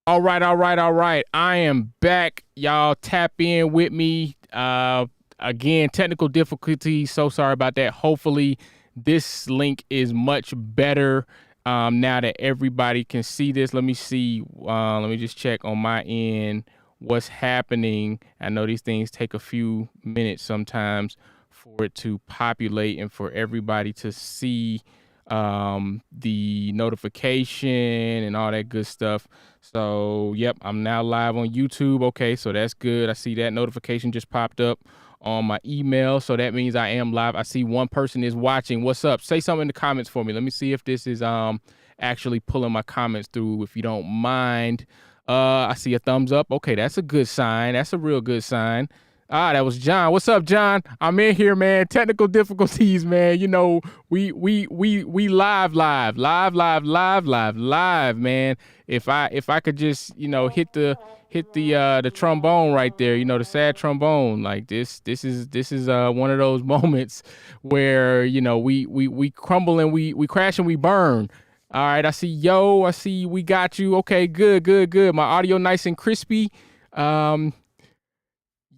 All right. I am back. Y'all tap in with me. Again, technical difficulties. So sorry about that. Hopefully, this link is much better now that everybody can see this. Let me see. Let me just check on my end what's happening. I know these things take a few minutes sometimes for it to populate and for everybody to see the notification and all that good stuff. So yep, I'm now live on YouTube. Okay, so that's good. I see that notification just popped up on my email, so that means I am live. I see one person is watching. What's up? Say something in the comments for me. Let me see if this is actually pulling my comments through, if you don't mind. I see a thumbs up. Okay, that's a good sign. That's a real good sign. That was John. What's up, John? I'm in here, man. Technical difficulties, man. You know, we live, man. If I could just, you know, hit the trombone right there, you know, the sad trombone. Like this is one of those moments where, you know, we crumble and we crash and we burn. All right, I see we got you. Okay, good. My audio nice and crispy.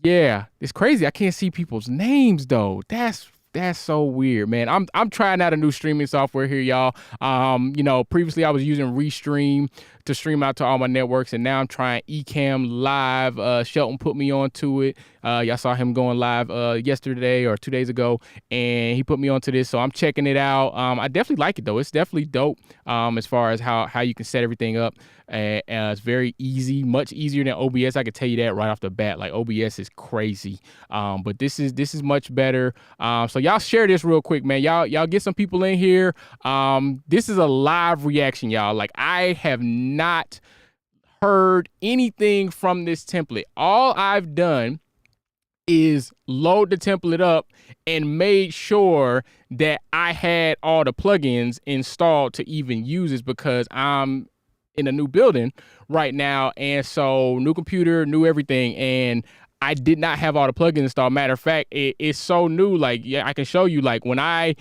Yeah, it's crazy. I can't see people's names though. That's so weird, man. I'm trying out a new streaming software here, y'all. You know, previously I was using Restream to stream out to all my networks, and now I'm trying Ecamm Live. Shelton put me onto it. Y'all saw him going live yesterday or 2 days ago, and he put me onto this, so I'm checking it out. I definitely like it though. It's definitely dope as far as how you can set everything up. It's very easy, much easier than OBS. I can tell you that right off the bat. Like OBS is crazy, but this is much better. So y'all share this real quick, man. Y'all get some people in here. This is a live reaction, y'all. Like I have not heard anything from this template. All I've done is load the template up and made sure that I had all the plugins installed to even use this, because I'm in a new building right now, and so new computer, new everything, and I did not have all the plugins installed. Matter of fact, it's so new. Like, yeah, I can show you. Like when I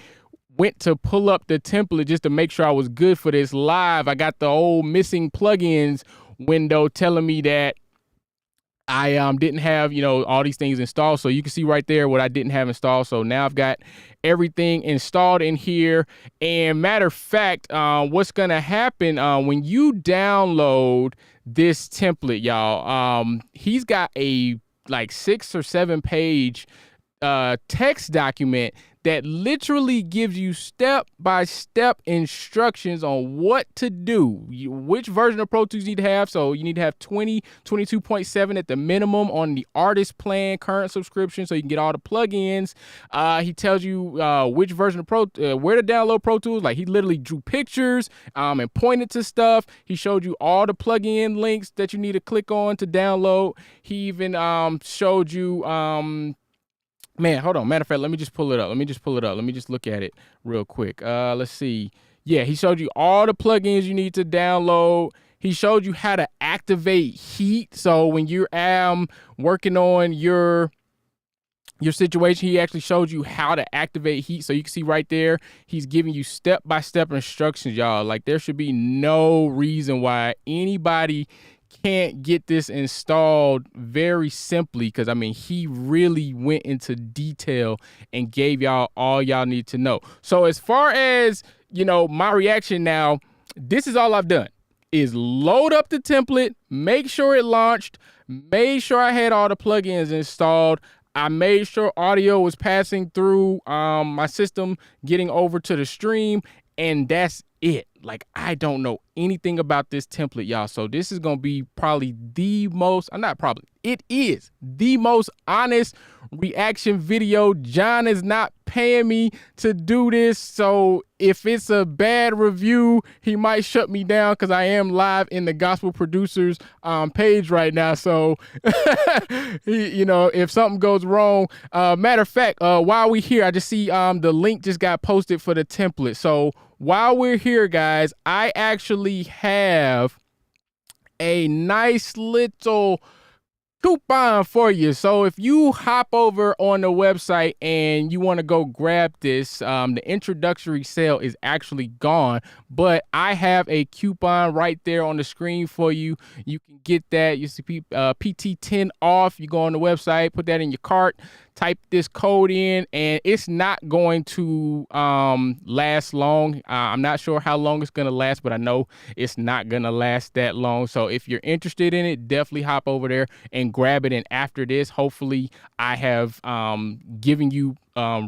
went to pull up the template just to make sure I was good for this live, I got the old missing plugins window telling me that I didn't have, you know, all these things installed. So you can see right there what I didn't have installed. So now I've got everything installed in here. And matter of fact, what's gonna happen when you download this template, y'all, he's got a like 6 or 7 page text document that literally gives you step-by-step instructions on what to do, which version of Pro Tools you need to have. So you need to have 22.7 at the minimum on the artist plan current subscription, so you can get all the plugins. He tells you which version of where to download Pro Tools. Like he literally drew pictures and pointed to stuff. He showed you all the plugin links that you need to click on to download. He even showed you man, hold on. Matter of fact, let me just pull it up. Let me just look at it real quick. Let's see. Yeah, he showed you all the plugins you need to download. He showed you how to activate heat. So when you're working on your situation, he actually showed you how to activate heat. So you can see right there, he's giving you step-by-step instructions, y'all. Like there should be no reason why anybody can't get this installed very simply, because I mean he really went into detail and gave y'all all y'all need to know. So as far as, you know, my reaction now, this is all I've done is load up the template, make sure it launched, made sure I had all the plugins installed. I made sure audio was passing through my system, getting over to the stream, and that's it. Like, I don't know anything about this template, y'all. So this is going to be probably it is the most honest reaction video. John is not paying me to do this. So if it's a bad review, he might shut me down, because I am live in the Gospel Producers page right now. So, you know, if something goes wrong, matter of fact, while we're here, I just see the link just got posted for the template. So while we're here, guys, I actually have a nice little coupon for you. So if you hop over on the website and you want to go grab this, the introductory sale is actually gone, but I have a coupon right there on the screen for you. You can get that. You see PT10 off. You go on the website, put that in your cart, type this code in, and it's not going to last long. I'm not sure how long it's going to last, but I know it's not going to last that long. So if you're interested in it, definitely hop over there and grab it. And after this, hopefully I have given you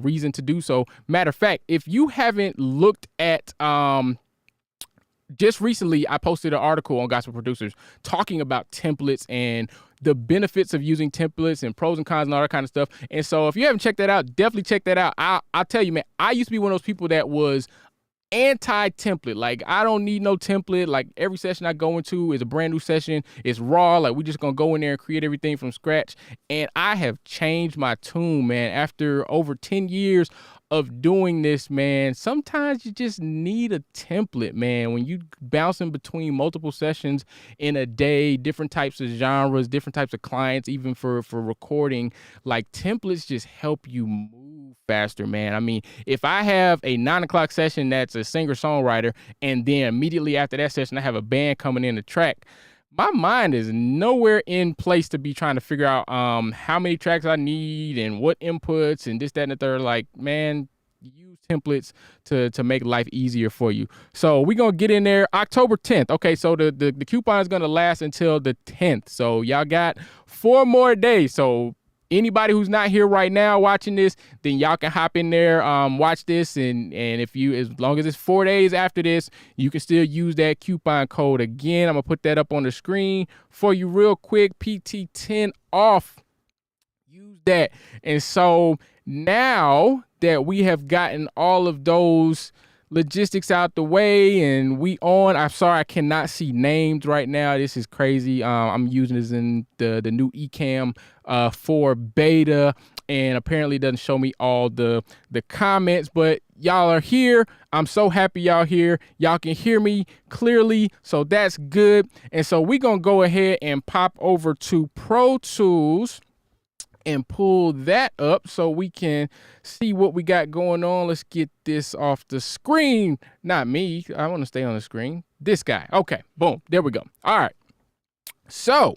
reason to do so. Matter of fact, if you haven't looked at just recently, I posted an article on Gospel Producers talking about templates and the benefits of using templates and pros and cons and all that kind of stuff. And so if you haven't checked that out, definitely check that out. I'll tell you, man, I used to be one of those people that was anti-template. Like, I don't need no template. Like, every session I go into is a brand new session. It's raw. Like, we just gonna go in there and create everything from scratch. And I have changed my tune, man. After over 10 years of doing this, man, sometimes you just need a template, man. When you bouncing between multiple sessions in a day, different types of genres, different types of clients, even for recording, like, templates just help you move faster, man. I mean, if I have a 9 o'clock session that's a singer-songwriter, and then immediately after that session I have a band coming in to track, my mind is nowhere in place to be trying to figure out how many tracks I need and what inputs and this, that, and the third. Like, man, use templates to make life easier for you. So we're going to get in there October 10th. Okay, so the coupon is going to last until the 10th. So y'all got 4 more days. So anybody who's not here right now watching this, then y'all can hop in there, watch this, and if you, as long as it's 4 days after this, you can still use that coupon code. Again, I'm gonna put that up on the screen for you real quick. PT10 off. Use that. And so now that we have gotten all of those logistics out the way and I'm sorry I cannot see names right now. This is crazy. I'm using this in the new Ecamm 4 beta, and apparently it doesn't show me all the comments, but y'all are here. I'm so happy y'all here. Y'all can hear me clearly, so that's good. And so we're gonna go ahead and pop over to Pro Tools and pull that up so we can see what we got going on. Let's get this off the screen. Not me. I want to stay on the screen. This guy. Okay, boom. There we go. All right. So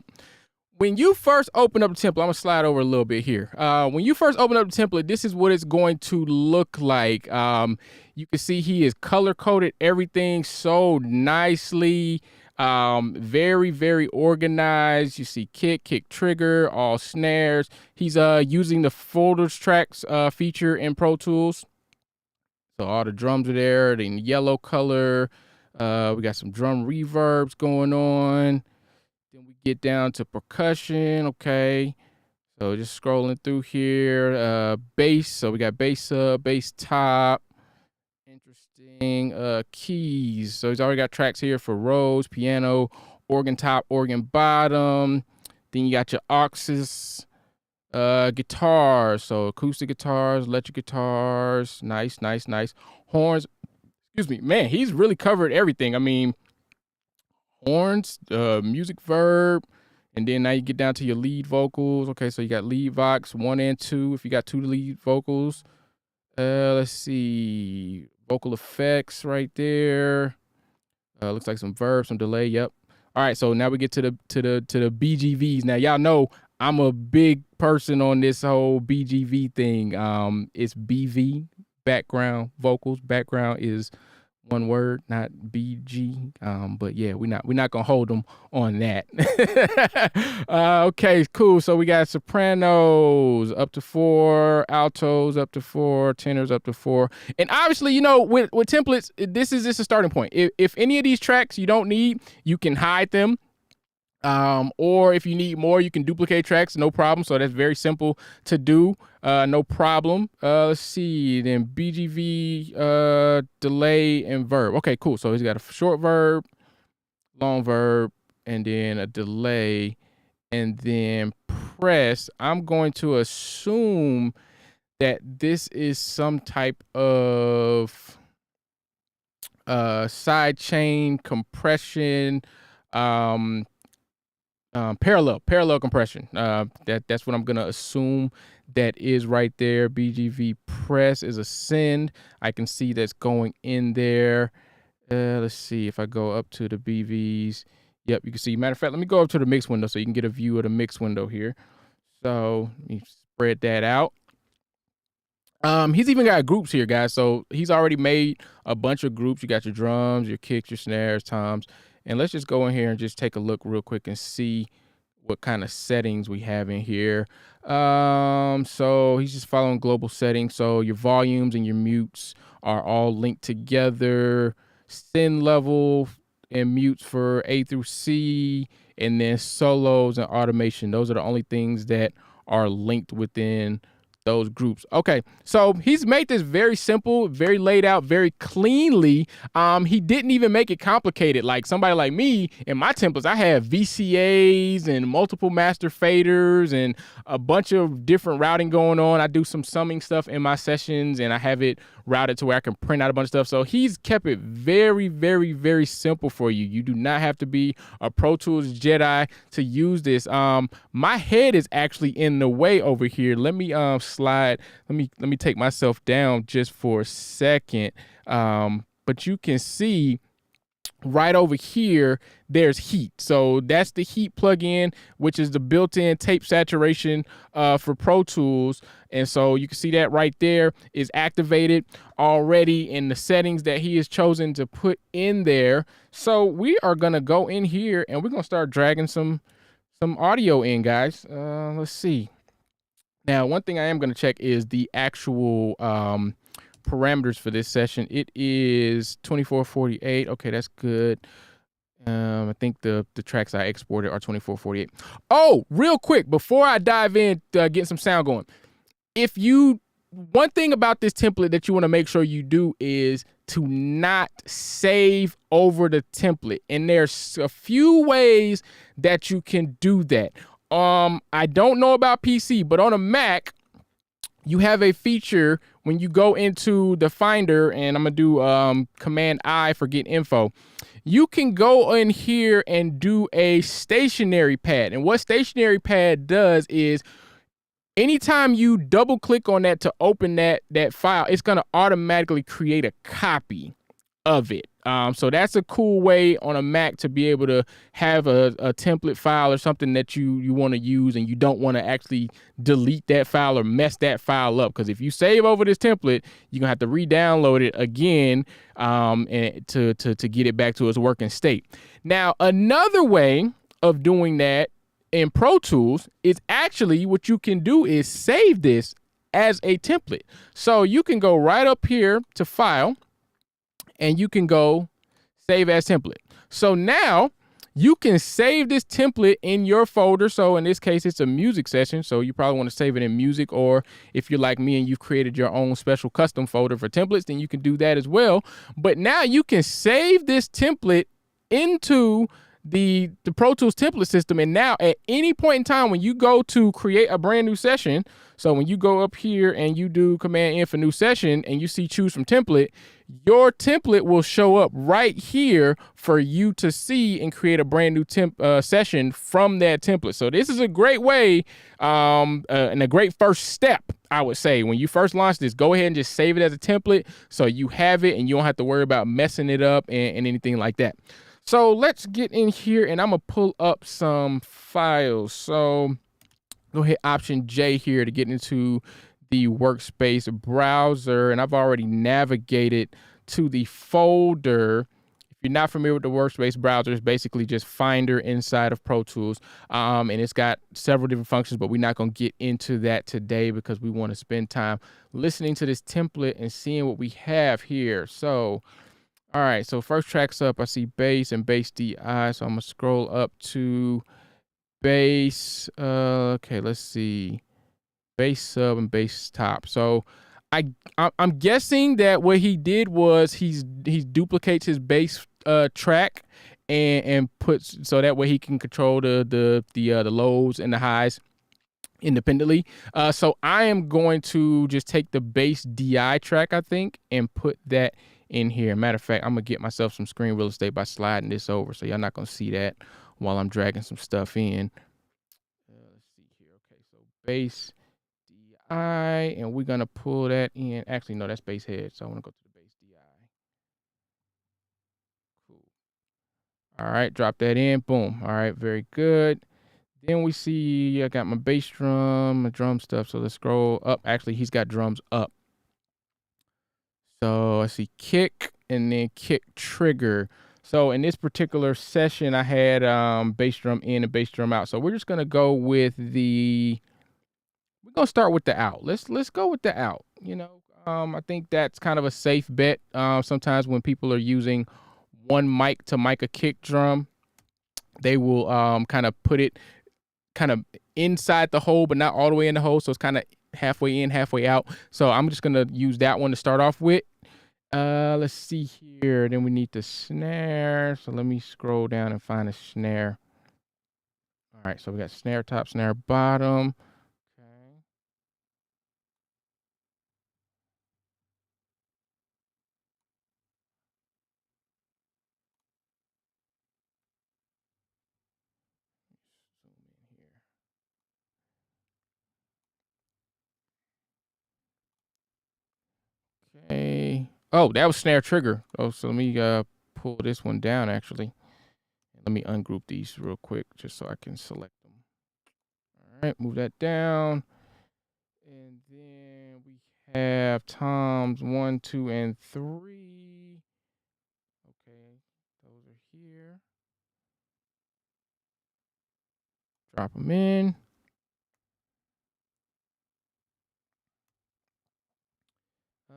when you first open up the template, I'm going to slide over a little bit here. When you first open up the template, this is what it's going to look like. You can see he is color-coded everything so nicely. Very, very organized. You see kick trigger, all snares. He's using the folders tracks feature in Pro Tools. So all the drums are there in yellow color. We got some drum reverbs going on. Then we get down to percussion. Okay. So just scrolling through here. Bass. So we got bass up, bass top. Interesting. Keys. So he's already got tracks here for Rhodes, piano, organ top, organ bottom. Then you got your auxes, guitars. So acoustic guitars, electric guitars. Nice. Horns. Excuse me, man, he's really covered everything. I mean, horns, music verb, and then now you get down to your lead vocals. Okay, so you got lead vox 1 and 2 if you got 2 lead vocals. Let's see, vocal effects right there. Looks like some verb, some delay. Yep. All right, so now we get to the BGVs. Now y'all know I'm a big person on this whole BGV thing. It's BV, background vocals. Background is one word, not BG. But yeah, we're not gonna hold them on that. Okay, cool. So we got sopranos up to 4, altos up to 4, tenors up to 4, and obviously, you know, with templates, this is just a starting point. If any of these tracks you don't need, you can hide them. Or if you need more, you can duplicate tracks, no problem. So that's very simple to do, no problem. Let's see, then BGV, delay, and verb. Okay, cool. So he's got a short verb, long verb, and then a delay, and then press. I'm going to assume that this is some type of side chain compression, parallel compression. That's what I'm gonna assume that is right there. BGV press is a send. I can see that's going in there. Let's see if I go up to the BVs. Yep, you can see. Matter of fact, let me go up to the mix window so you can get a view of the mix window here. So let me spread that out. He's even got groups here, guys. So he's already made a bunch of groups. You got your drums, your kicks, your snares, toms. And let's just go in here and just take a look real quick and see what kind of settings we have in here. So he's just following global settings. So your volumes and your mutes are all linked together. Send level and mutes for A through C, and then solos and automation. Those are the only things that are linked within those groups. Okay, so he's made this very simple, very laid out, very cleanly. He didn't even make it complicated. Like somebody like me, in my templates, I have VCAs and multiple master faders and a bunch of different routing going on. I do some summing stuff in my sessions, and I have it routed to where I can print out a bunch of stuff. So he's kept it very, very, very simple for you. You do not have to be a Pro Tools Jedi to use this. My head is actually in the way over here. Let me slide. Let me take myself down just for a second. But you can see right over here, there's heat. So that's the heat plugin, which is the built-in tape saturation for Pro Tools. And so you can see that right there is activated already in the settings that he has chosen to put in there. So we are gonna go in here and we're gonna start dragging some audio in, guys. Let's see. Now, one thing I am gonna check is the actual parameters for this session. It is 2448. Okay, that's good. I think the tracks I exported are 2448. Oh, real quick before I dive in, get some sound going. One thing about this template that you want to make sure you do is to not save over the template. And there's a few ways that you can do that. I don't know about PC, but on a Mac, you have a feature when you go into the Finder, and I'm gonna do Command I for get info. You can go in here and do a stationary pad. And what stationary pad does is anytime you double click on that to open that file, it's gonna automatically create a copy of it. So that's a cool way on a Mac to be able to have a template file or something that you want to use, and you don't want to actually delete that file or mess that file up. Because if you save over this template, you're gonna have to re-download it again and to get it back to its working state. Now, another way of doing that in Pro Tools is actually what you can do is save this as a template. So you can go right up here to File, and you can go save as template. So now you can save this template in your folder. So in this case, it's a music session. So you probably want to save it in music, or if you're like me and you've created your own special custom folder for templates, then you can do that as well. But now you can save this template into the Pro Tools template system. And now at any point in time, when you go to create a brand new session, so when you go up here and you do Command N for new session and you see choose from template, your template will show up right here for you to see and create a brand new session from that template. So this is a great way and a great first step, I would say. When you first launch this, go ahead and just save it as a template so you have it and you don't have to worry about messing it up and anything like that. So let's get in here and I'm gonna pull up some files. So go hit Option J here to get into the Workspace browser, and I've already navigated to the folder. If you're not familiar with the Workspace browser, it's basically just Finder inside of Pro Tools, and it's got several different functions, but we're not going to get into that today because we want to spend time listening to this template and seeing what we have here. So all right, so first track's up. I see bass and bass DI, so I'm gonna scroll up to bass. Okay, let's see, bass sub and bass top. So I'm guessing that what he did was he duplicates his bass track and puts, so that way he can control the lows and the highs independently. So I am going to just take the bass DI track, I think, and put that in here. Matter of fact, I'm gonna get myself some screen real estate by sliding this over, so y'all not gonna see that while I'm dragging some stuff in. Let's see here. Okay, so bass DI, and we're gonna pull that in. Actually, no, that's bass head. So I'm gonna go to the bass DI. Cool. All right, drop that in. Boom. All right, very good. Then we see I got my bass drum, my drum stuff. So let's scroll up. Actually, he's got drums up. So I see kick and then kick trigger. So in this particular session, I had bass drum in and bass drum out. So we're just gonna go with we're gonna start with the out. Let's go with the out. I think that's kind of a safe bet. Sometimes when people are using one mic to mic a kick drum, they will kind of put it kind of inside the hole, but not all the way in the hole. So it's kind of halfway in, halfway out. So I'm just gonna use that one to start off with. Let's see here. Then we need the snare. So let me scroll down and find a snare. All right, so we got snare top, snare bottom. Okay. Zoom in here. Okay. Oh, that was snare trigger. Oh, so let me pull this one down actually. Let me ungroup these real quick just so I can select them. All right, move that down. And then we have toms 1, 2, and 3. Okay, those are here. Drop them in.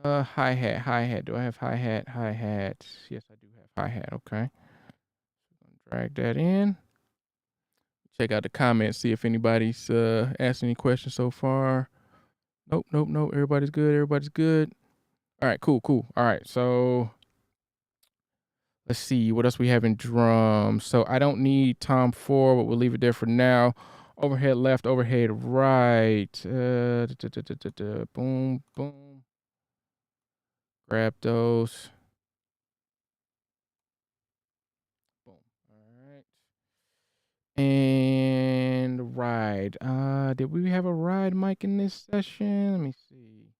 Hi-hat. Do I have hi-hat? Hi-hat. Yes, I do have hi-hat. Okay. Drag that in. Check out the comments, see if anybody's asked any questions so far. Nope. Everybody's good. All right, cool. All right, so let's see what else we have in drums. So I don't need tom 4, but we'll leave it there for now. Overhead left, overhead right. Boom. Grab those. Boom. All right. And ride. Did we have a ride mic in this session? Let me see.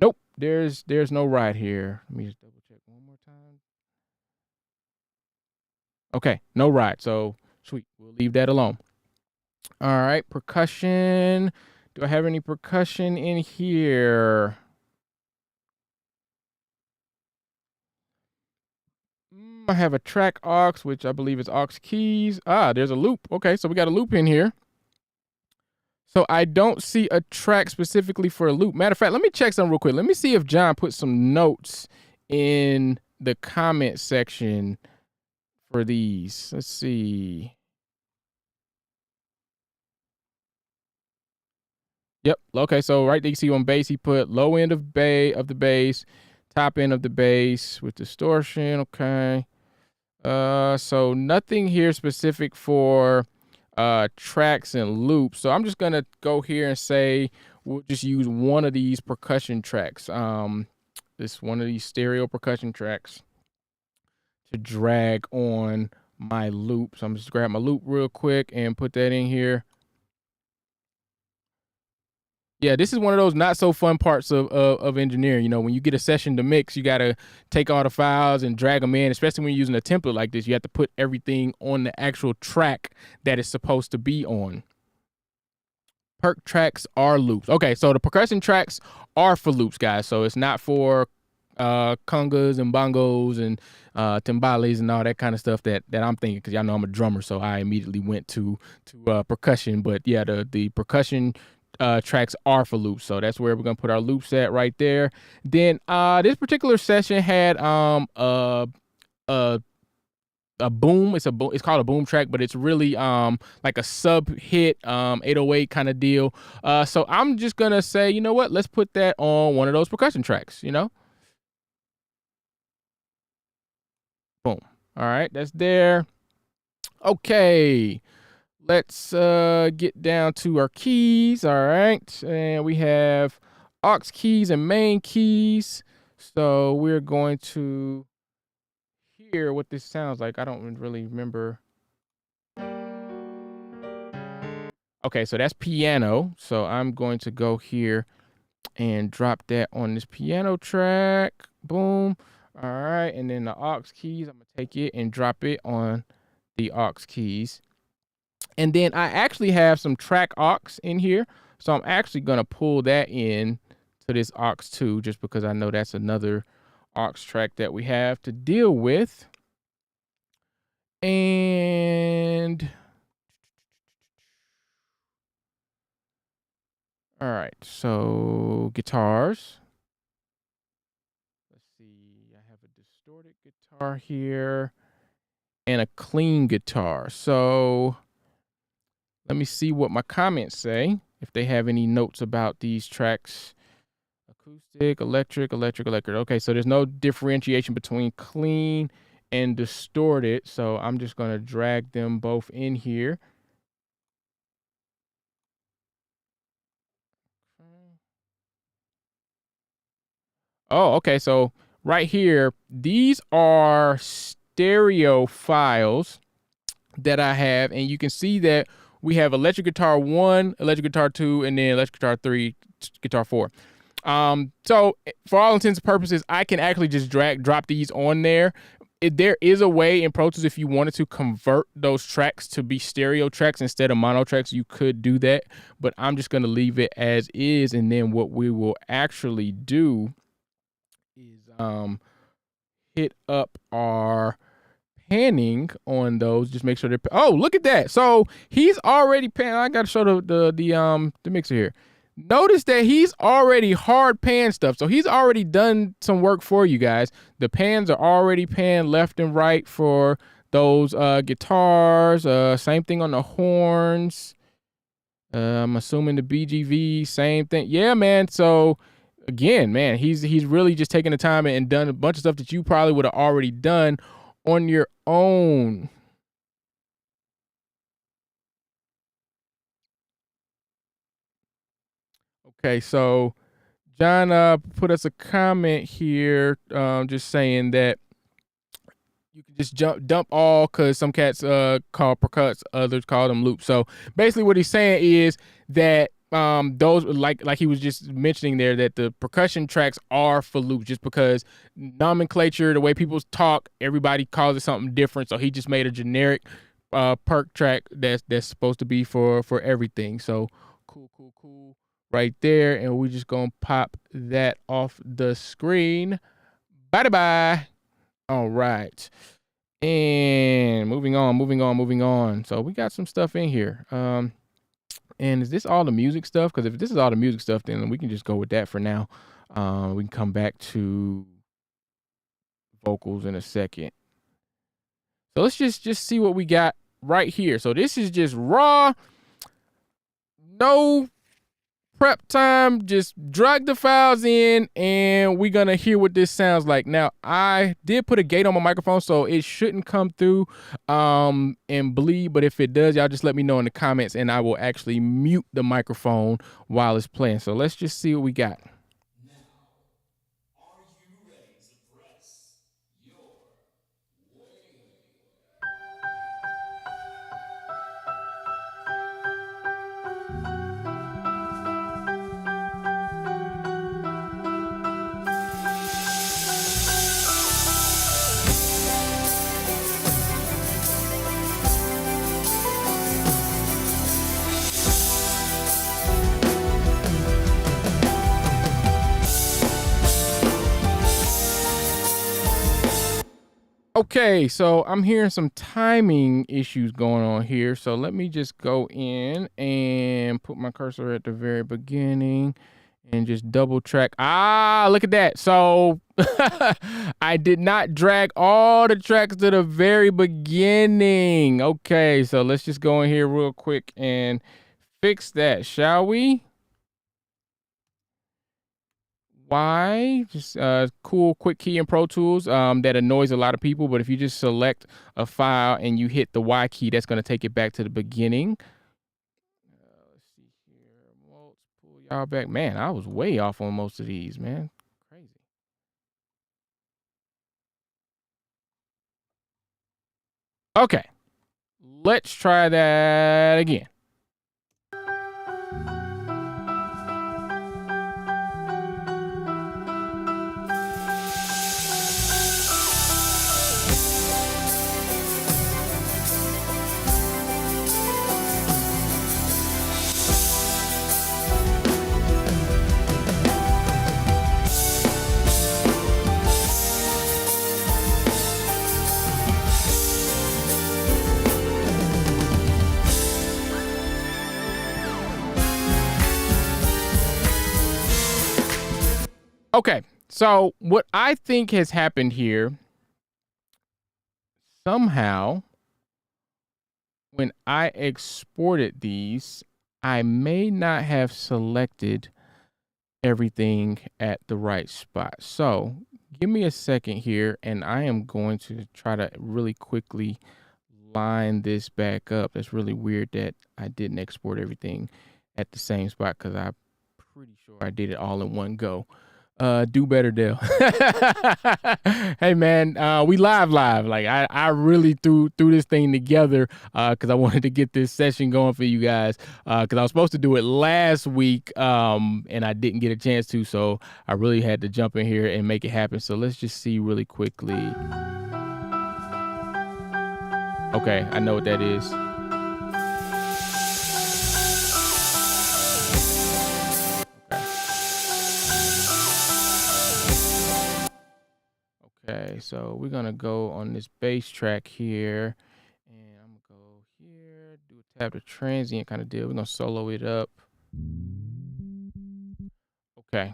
Nope. There's no ride here. Let me just double check one more time. Okay, no ride. So sweet. We'll leave that alone. All right, percussion. Do I have any percussion in here? I have a track aux, which I believe is aux keys. There's a loop. Okay, so we got a loop in here. So I don't see a track specifically for a loop. Matter of fact, let me check something real quick. Let me see if John put some notes in the comment section for these. Let's see. Yep. Okay. So right there, you see on bass, he put low end of the bass, top end of the bass with distortion. Okay. So nothing here specific for tracks and loops. So I'm just gonna go here and say we'll just use one of these percussion tracks. This one of these stereo percussion tracks to drag on my loop. So I'm just grab my loop real quick and put that in here. Yeah, this is one of those not so fun parts of engineering. When you get a session to mix, you got to take all the files and drag them in, especially when you're using a template like this. You have to put everything on the actual track that it's supposed to be on. Perk tracks are loops. Okay, so the percussion tracks are for loops, guys. So it's not for congas and bongos and timbales and all that kind of stuff that I'm thinking, because y'all know I'm a drummer, so I immediately went to percussion. But yeah, the percussion tracks are for loops, so that's where we're gonna put our loops at right there. Then this particular session had a boom. It's called a boom track, but it's really like a sub hit 808 kind of deal. So I'm just gonna say, you know what, let's put that on one of those percussion tracks. Boom. All right, that's there. Okay, let's get down to our keys. All right, and we have aux keys and main keys. So we're going to hear what this sounds like. I don't really remember. Okay, so that's piano. So I'm going to go here and drop that on this piano track. Boom. All right, and then the aux keys, I'm gonna take it and drop it on the aux keys. And then I actually have some track aux in here. So I'm actually gonna pull that in to this aux 2, just because I know that's another aux track that we have to deal with. And all right, so guitars. Let's see, I have a distorted guitar here and a clean guitar. So let me see what my comments say, if they have any notes about these tracks. Acoustic, electric, electric, electric. Okay, so there's no differentiation between clean and distorted. So I'm just going to drag them both in here. Oh, okay. So right here, these are stereo files that I have, and you can see that we have electric guitar 1, electric guitar 2, and then electric guitar 3, guitar 4. So for all intents and purposes, I can actually just drop these on there. There is a way in Pro Tools, if you wanted to convert those tracks to be stereo tracks instead of mono tracks, you could do that, but I'm just going to leave it as is. And then what we will actually do is hit up our panning on those. Just make sure they're, oh, look at that. So he's already pan. I got to show the mixer here. Notice that he's already hard pan stuff. So he's already done some work for you guys. The pans are already panned left and right for those guitars. Same thing on the horns. I'm assuming the BGV, same thing. Yeah, man. So again, man, he's really just taken the time and done a bunch of stuff that you probably would have already done on your own. Okay, so John put us a comment here, just saying that you can just dump all, because some cats call percuts, others call them loops. So basically what he's saying is that those, like he was just mentioning there, that the percussion tracks are for loops, just because nomenclature, the way people talk, everybody calls it something different. So he just made a generic perk track that's supposed to be for everything. So cool right there, and we're just gonna pop that off the screen. Bye. All right, and moving on. So we got some stuff in here. And is this all the music stuff? Because if this is all the music stuff, then we can just go with that for now. We can come back to vocals in a second. So let's just see what we got right here. So this is just raw, no prep time, just drag the files in, and we're gonna hear what this sounds like. Now, I did put a gate on my microphone, so it shouldn't come through and bleed, but if it does, y'all just let me know in the comments, and I will actually mute the microphone while it's playing. So let's just see what we got. Okay, so I'm hearing some timing issues going on here. So let me just go in and put my cursor at the very beginning and just double track. Ah, look at that. So I did not drag all the tracks to the very beginning. Okay, so let's just go in here real quick and fix that, shall we? Why? Just cool quick key in Pro Tools that annoys a lot of people, but if you just select a file and you hit the Y key, that's going to take it back to the beginning. Let's see here. Let's pull y'all back. Man, I was way off on most of these, man. Crazy. Okay, let's try that again. Okay, so what I think has happened here, somehow, when I exported these, I may not have selected everything at the right spot. So give me a second here, and I am going to try to really quickly line this back up. That's really weird that I didn't export everything at the same spot, because I'm pretty sure I did it all in one go. Do better, Dale. Hey man, we live. Like I really threw this thing together because I wanted to get this session going for you guys. Because I was supposed to do it last week, and I didn't get a chance to, so I really had to jump in here and make it happen. So let's just see really quickly. Okay, I know what that is. Okay, so we're gonna go on this bass track here, and I'm gonna go here, do a tab to transient kind of deal. We're gonna solo it up. Okay.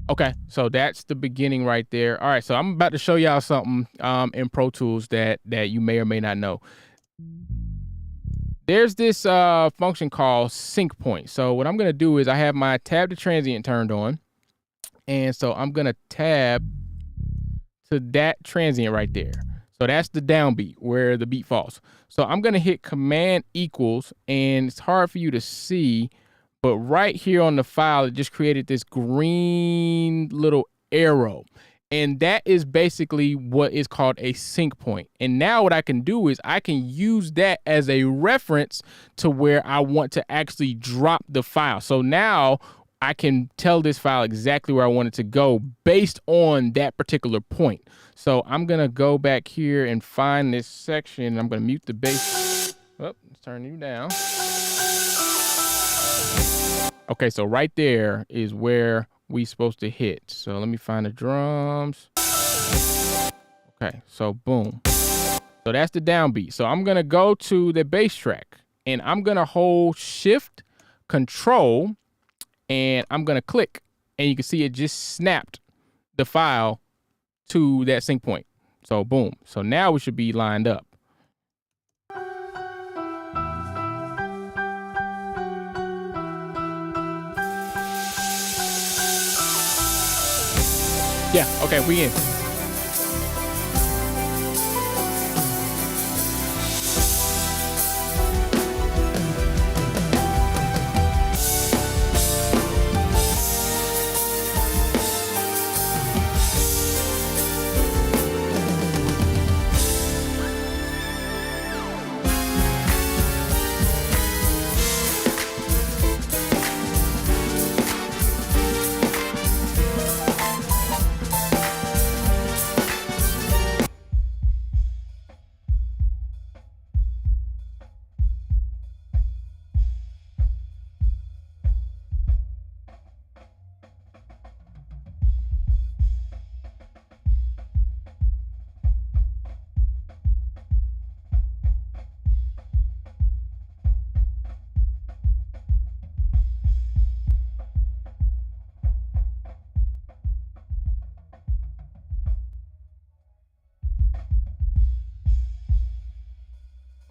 Okay, so that's the beginning right there. All right, so I'm about to show y'all something in Pro Tools that you may or may not know. There's this function called sync point. So what I'm gonna do is I have my tab to transient turned on, and so I'm gonna tab to that transient right there. So that's the downbeat where the beat falls. So I'm gonna hit Command equals, and it's hard for you to see, but right here on the file, it just created this green little arrow. And that is basically what is called a sync point. And now what I can do is I can use that as a reference to where I want to actually drop the file. So now I can tell this file exactly where I want it to go based on that particular point. So I'm gonna go back here and find this section. I'm gonna mute the bass. Oh, let's turn you down. Okay, so right there is where we supposed to hit. So let me find the drums. Okay, so boom. So that's the downbeat. So I'm gonna go to the bass track, and I'm gonna hold Shift, Control, and I'm gonna click, and you can see it just snapped the file to that sync point. So boom. So now we should be lined up. Yeah, okay, we in.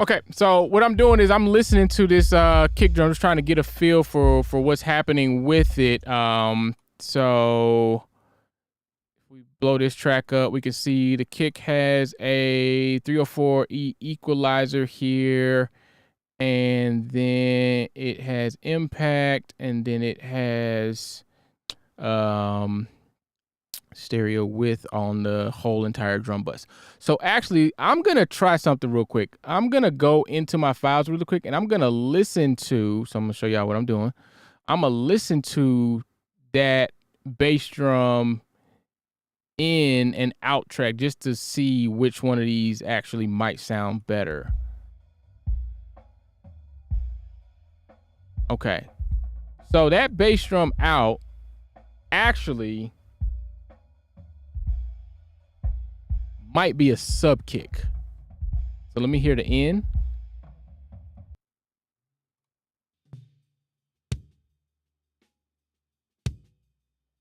Okay, so what I'm doing is I'm listening to this kick drum, just trying to get a feel for what's happening with it. So if we blow this track up, we can see the kick has a 304E equalizer here, and then it has impact, and then it has stereo width on the whole entire drum bus. So actually, I'm gonna try something real quick. I'm gonna go into my files really quick, and I'm gonna listen to. So I'm gonna show y'all what I'm doing. I'm gonna listen to that bass drum in and out track just to see which one of these actually might sound better. Okay, so that bass drum out actually might be a sub kick. So let me hear the end.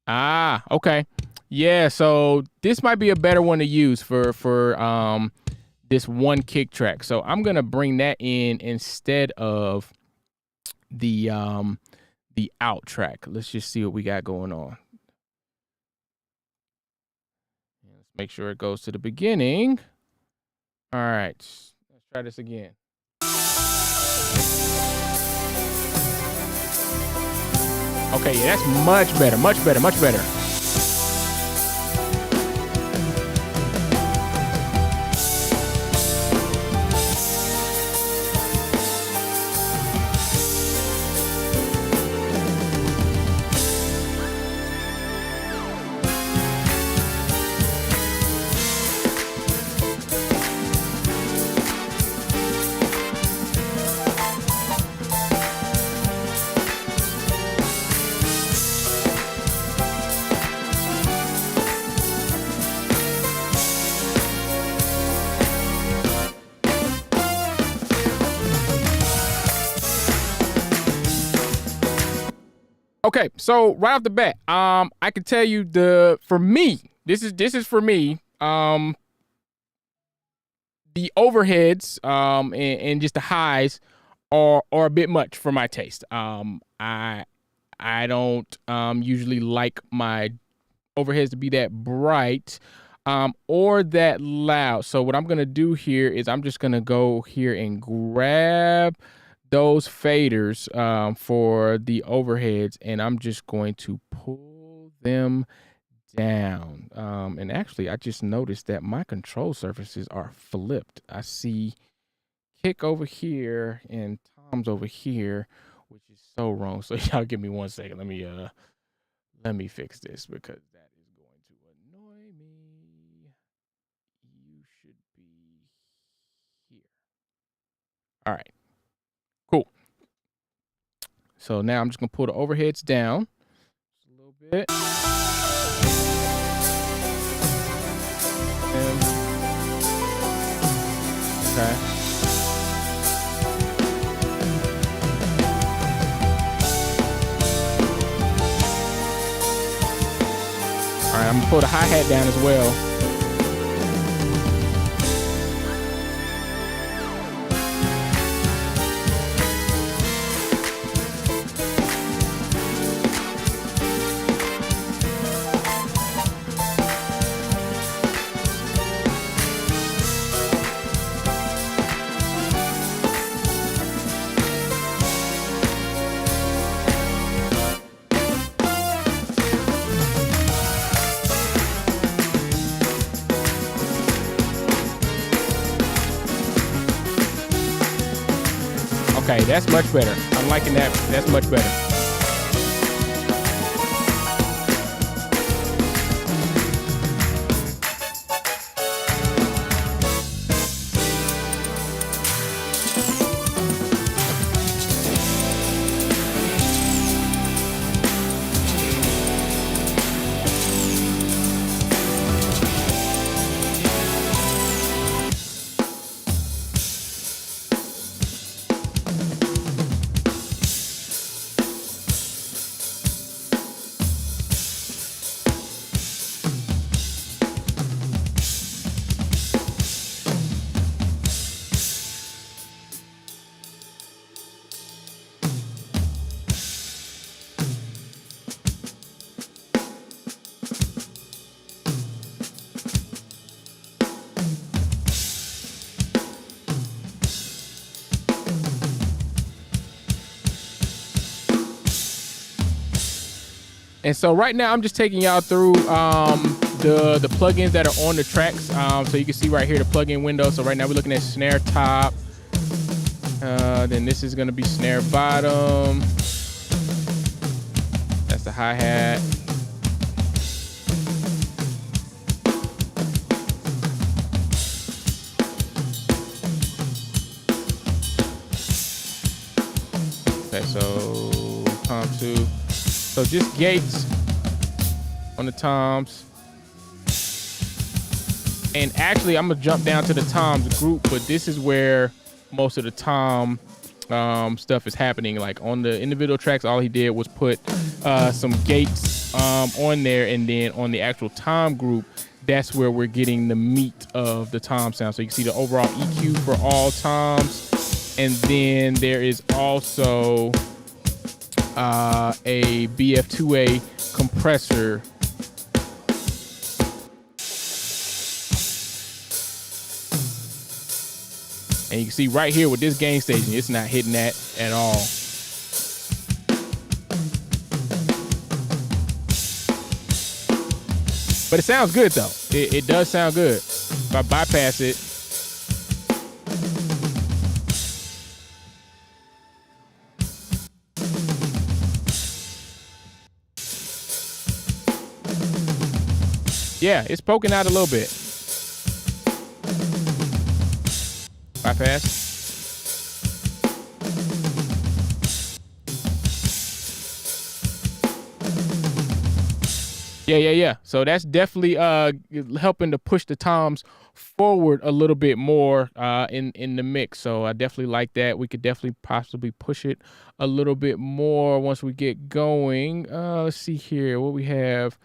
Ah, okay. Yeah, so this might be a better one to use for this one kick track. So I'm gonna bring that in instead of the out track. Let's just see what we got going on. Let's make sure it goes to the beginning. All right, let's try this again. Okay, yeah, that's much better, much better, much better. Okay, so right off the bat, I can tell you for me, this is for me. The overheads and just the highs are a bit much for my taste. I don't usually like my overheads to be that bright or that loud. So what I'm gonna do here is I'm just gonna go here and grab those faders for the overheads, and I'm just going to pull them down. And actually, I just noticed that my control surfaces are flipped. I see kick over here and toms over here, which is so wrong. So y'all give me 1 second. Let me fix this because that is going to annoy me. You should be here. All right. Cool. So now I'm just gonna pull the overheads down just a little bit. Okay. All right, I'm gonna pull the hi-hat down as well. Okay, that's much better. I'm liking that. That's much better. And so right now I'm just taking y'all through the plugins that are on the tracks. So you can see right here the plugin window. So right now we're looking at snare top. Then this is gonna be snare bottom. That's the hi-hat. Okay, so tom 2. So just gates on the toms. And actually, I'm gonna jump down to the toms group, but this is where most of the tom stuff is happening. Like on the individual tracks, all he did was put some gates on there, and then on the actual tom group, that's where we're getting the meat of the tom sound. So you can see the overall EQ for all toms, and then there is also a BF2A compressor. And you can see right here with this gain staging, it's not hitting that at all. But it sounds good though. It does sound good. If I bypass it, yeah, it's poking out a little bit. Bypass. Yeah. So that's definitely helping to push the toms forward a little bit more in the mix. So I definitely like that. We could definitely possibly push it a little bit more once we get going. Let's see here what we have.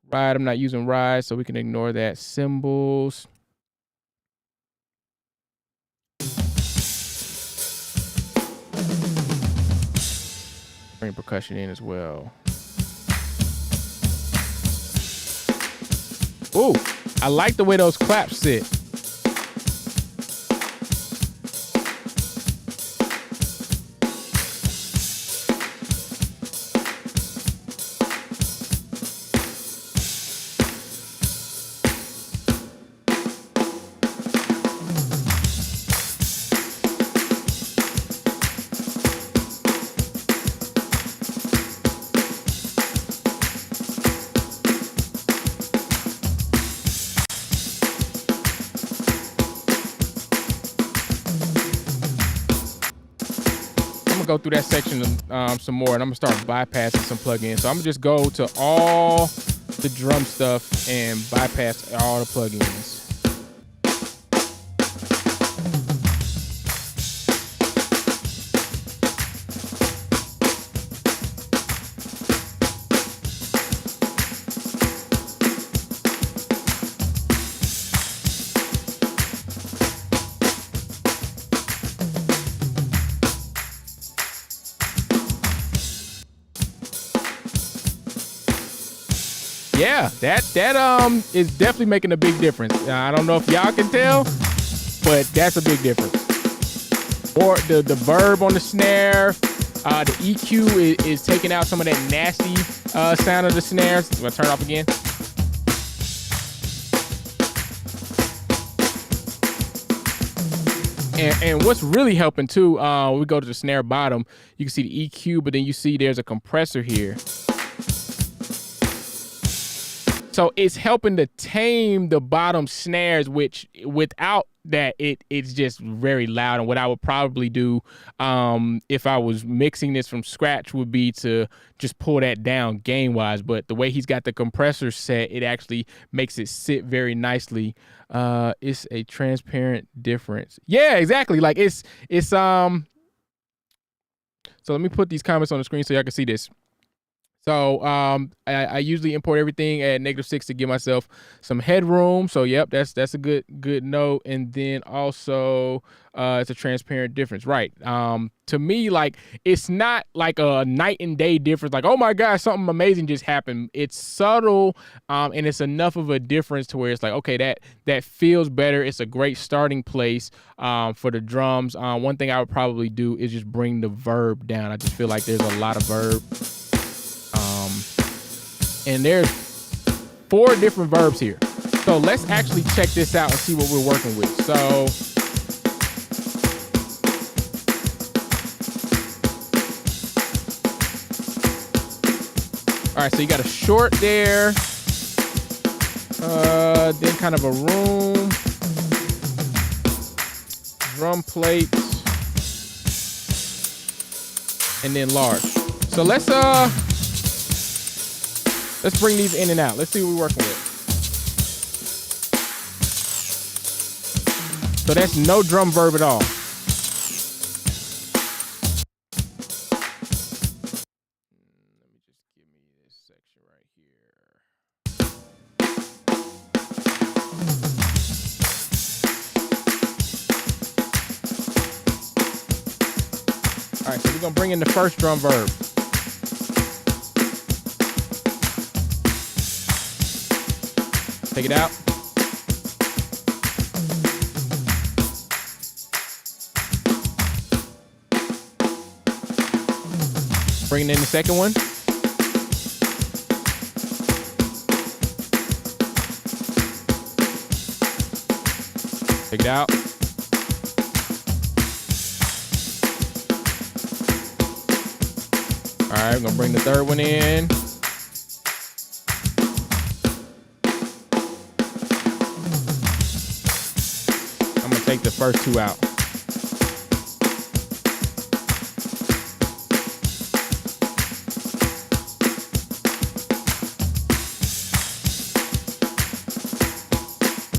Ride. I'm not using ride, so we can ignore that. Cymbals. Bring percussion in as well. Ooh, I like the way those claps sit. Go through that section some more, and I'm gonna start bypassing some plugins. So I'm gonna just go to all the drum stuff and bypass all the plugins. Yeah, that is definitely making a big difference. I don't know if y'all can tell, but that's a big difference. Or the verb on the snare, the EQ is taking out some of that nasty sound of the snares. I'm gonna turn it off again. And what's really helping too, we go to the snare bottom, you can see the EQ, but then you see there's a compressor here. So it's helping to tame the bottom snares, which without that, it's just very loud. And what I would probably do if I was mixing this from scratch would be to just pull that down gain wise. But the way he's got the compressor set, it actually makes it sit very nicely. It's a transparent difference. Yeah, exactly. Like it's so let me put these comments on the screen so y'all can see this. So I usually import everything at -6 to give myself some headroom. So yep, that's a good note. And then also it's a transparent difference, right? To me, like it's not like a night and day difference. Like, oh my gosh, something amazing just happened. It's subtle, and it's enough of a difference to where it's like, okay, that feels better. It's a great starting place for the drums. One thing I would probably do is just bring the verb down. I just feel like there's a lot of verb. And there's 4 different verbs here. So let's actually check this out and see what we're working with. So all right, so you got a short there, then kind of a room, drum plates, and then large. So let's bring these in and out. Let's see what we're working with. So that's no drum verb at all. Let me just give me this section right here. All right, so we're gonna bring in the first drum verb. Take it out. Bringing in the second one. Take it out. All right, we're gonna bring the third one in. I'm gonna take the first 2 out.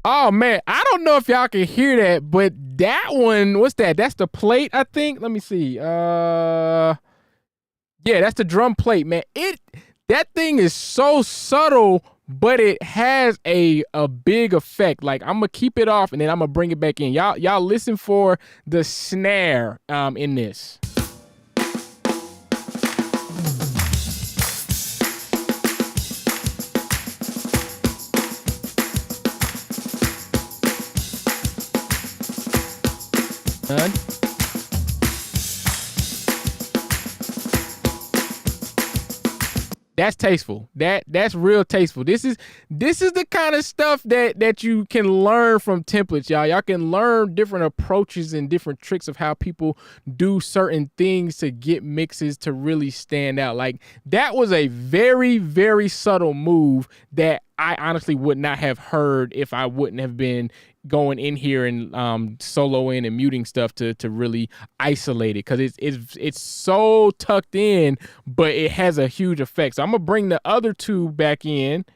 Oh man, I don't know if y'all can hear that, but that one, what's that? That's the plate, I think. Let me see. Yeah, that's the drum plate, man. That thing is so subtle, but it has a big effect. Like, I'm gonna keep it off and then I'm gonna bring it back in. Y'all listen for the snare in this. Done. That's tasteful. That's real tasteful. This is the kind of stuff that you can learn from templates, y'all. Y'all can learn different approaches and different tricks of how people do certain things to get mixes to really stand out. Like, that was a very, very subtle move that I honestly would not have heard if I wouldn't have been going in here and soloing and muting stuff to really isolate it, because it's so tucked in, but it has a huge effect. So I'm gonna bring the other 2 back in.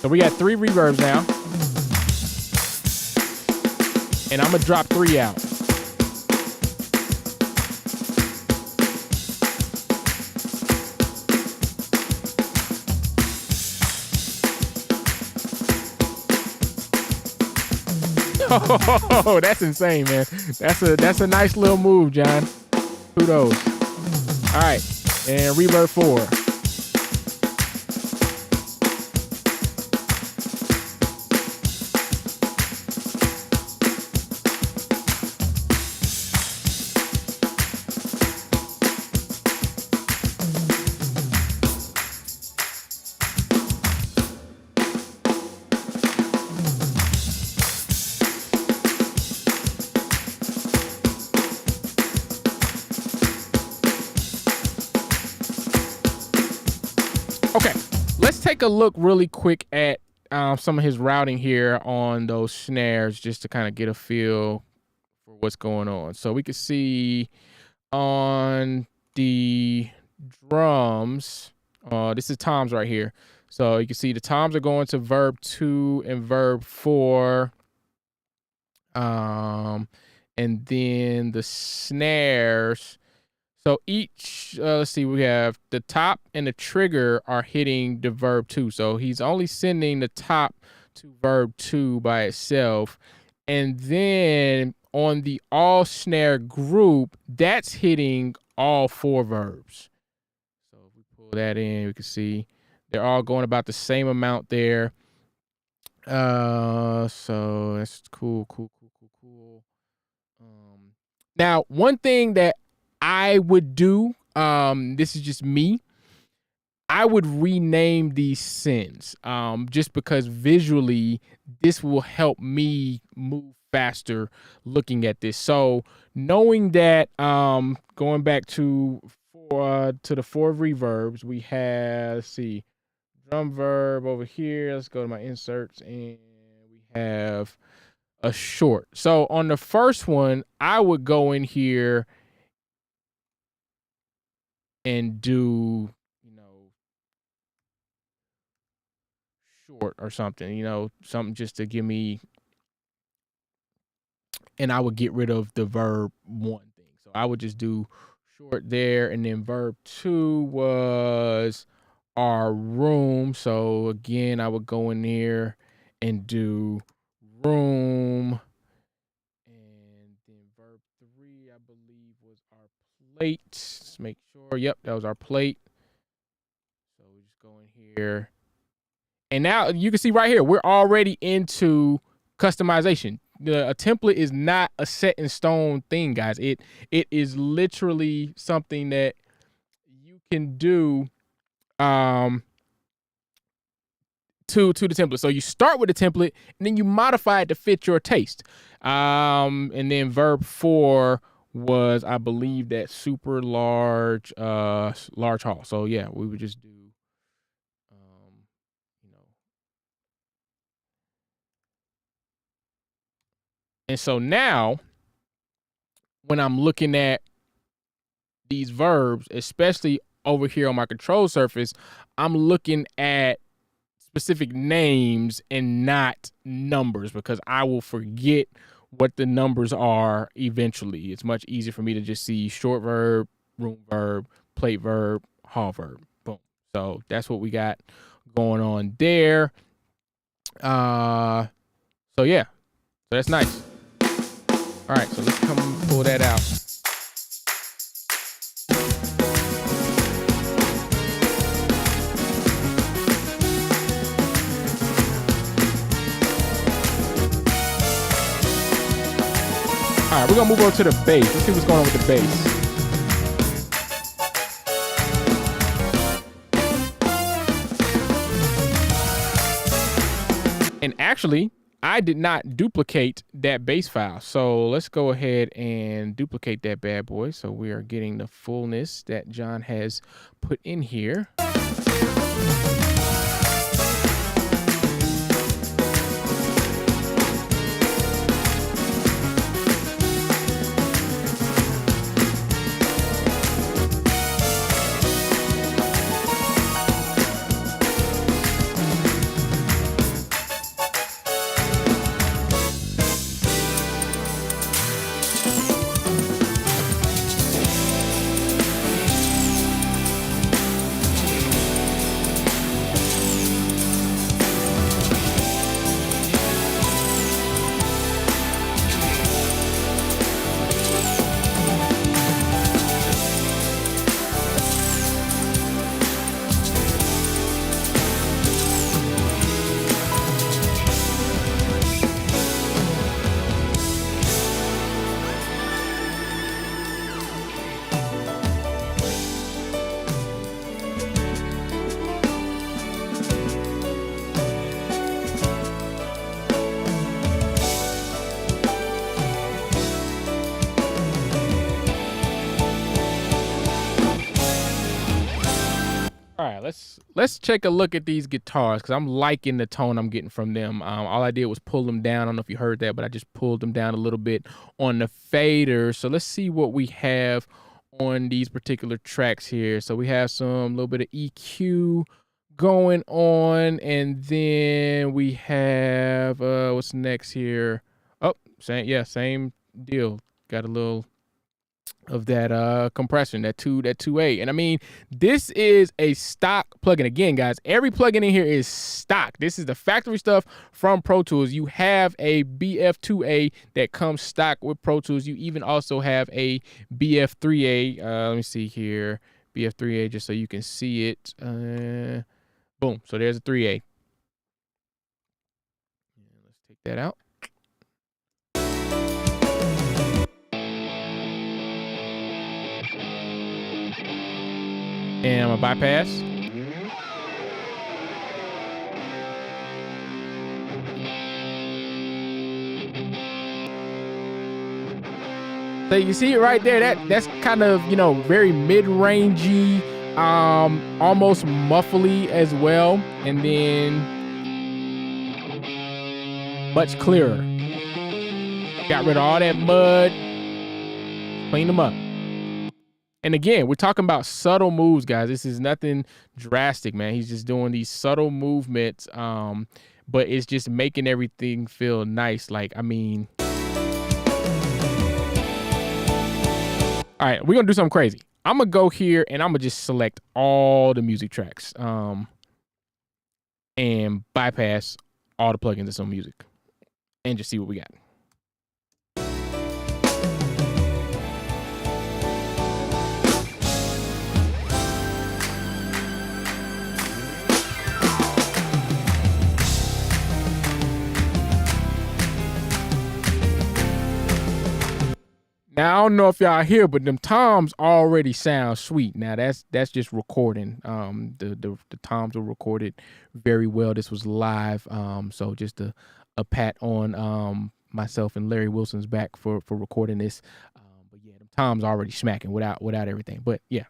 So we got 3 reverbs now, and I'm gonna drop 3 out. Oh, that's insane, man. That's a nice little move, John. Kudos. All right, and reverb 4. Okay, let's take a look really quick at some of his routing here on those snares, just to kind of get a feel for what's going on. So we can see on the drums, this is toms right here. So you can see the toms are going to verb 2 and verb 4. And then the snares. So each, let's see, we have the top and the trigger are hitting the verb 2. So he's only sending the top to verb 2 by itself. And then on the all snare group, that's hitting all 4 verbs. So if we pull that in, we can see they're all going about the same amount there. So that's cool. Now, one thing that I would do, this is just me, I would rename these sends, just because visually this will help me move faster looking at this. So knowing that, going back to the 4 reverbs, we have, let's see, drum verb over here. Let's go to my inserts, and we have a short. So on the first one, I would go in here and do, short or something, something just to give me, and I would get rid of the verb 1 thing. So I would just do short there, and then verb 2 was our room. So again, I would go in there and do room, and then verb 3, I believe, was our plate. Let's make sure. Yep, that was our plate. So we just go in here. And now you can see right here, we're already into customization. A template is not a set in stone thing, guys. It is literally something that you can do to the template. So you start with the template and then you modify it to fit your taste. And then verb 4 was, I believe, that super large large hall. So yeah, we would just do And so now, when I'm looking at these verbs, especially over here on my control surface, I'm looking at specific names and not numbers, because I will forget what the numbers are eventually. It's much easier for me to just see short verb, room verb, plate verb, hall verb. Boom. So that's what we got going on there. So yeah, so that's nice. All right, so let's come pull that out. All right, we're gonna move on to the bass. Let's see what's going on with the bass. And actually, I did not duplicate that bass file. So let's go ahead and duplicate that bad boy. So we are getting the fullness that John has put in here. All right, let's take a look at these guitars, because I'm liking the tone I'm getting from them. All I did was pull them down. I don't know if you heard that, but I just pulled them down a little bit on the fader. So let's see what we have on these particular tracks here. So we have some little bit of EQ going on, and then we have what's next here? Oh, same deal. Got a little of that compression, that 2A. And I mean, this is a stock plugin. Again, guys, every plugin in here is stock. This is the factory stuff from Pro Tools. You have a BF2A that comes stock with Pro Tools. You even also have a BF3A. Let me see here. BF3A, just so you can see it. Boom. So there's a 3A. Let's take that out. And I'm gonna bypass. So you see it right there. That's kind of, very mid-rangey, almost muffly as well, and then much clearer. Got rid of all that mud, clean them up. And again, we're talking about subtle moves, guys. This is nothing drastic, man. He's just doing these subtle movements, but it's just making everything feel nice. Like, I mean, all right, we're gonna do something crazy. I'm gonna go here and I'm gonna just select all the music tracks, and bypass all the plugins that's on music, and just see what we got. Now I don't know if y'all hear, but them toms already sound sweet. Now that's just recording. The toms were recorded very well. This was live. So just a pat on myself and Larry Wilson's back for recording this. But yeah, the toms already smacking without everything. But yeah.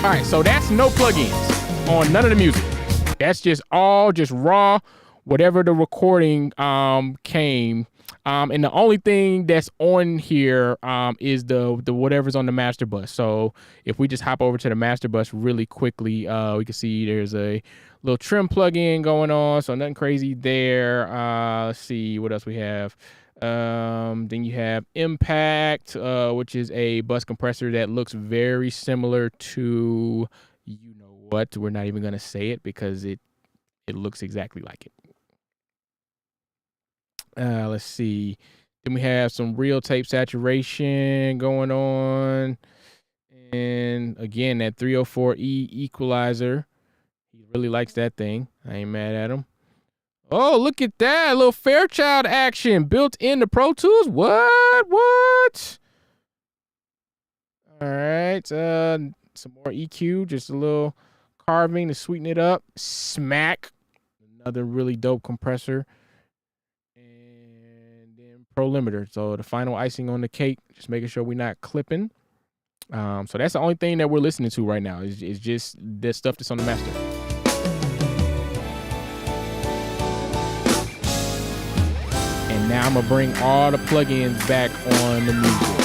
All right, so that's no plugins on none of the music. That's just all just raw, whatever the recording came. And the only thing that's on here is the whatever's on the master bus. So if we just hop over to the master bus really quickly, we can see there's a little trim plugin going on. So nothing crazy there. Let's see what else we have. Then you have Impact, which is a bus compressor that looks very similar to, you know what, we're not even going to say it because it looks exactly like it. Let's see. Then we have some real tape saturation going on. And again, that 304E equalizer. He really likes that thing. I ain't mad at him. Oh, look at that. A little Fairchild action built into Pro Tools. What? All right. Some more EQ. Just a little carving to sweeten it up. Smack. Another really dope compressor. And then Pro Limiter. So the final icing on the cake. Just making sure we're not clipping. So that's the only thing that we're listening to right now. Is just the stuff that's on the master. And now I'm gonna bring all the plugins back on the music.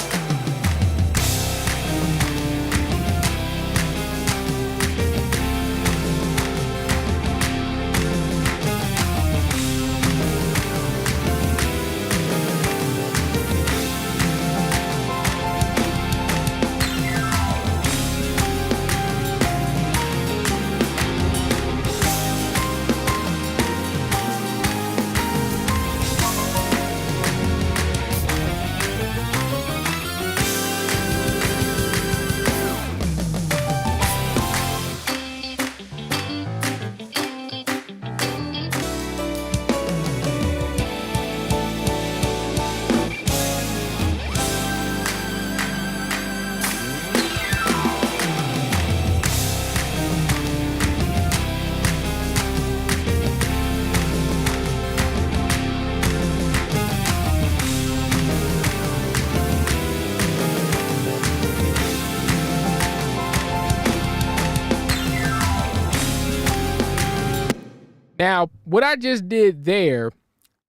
Now, what I just did there,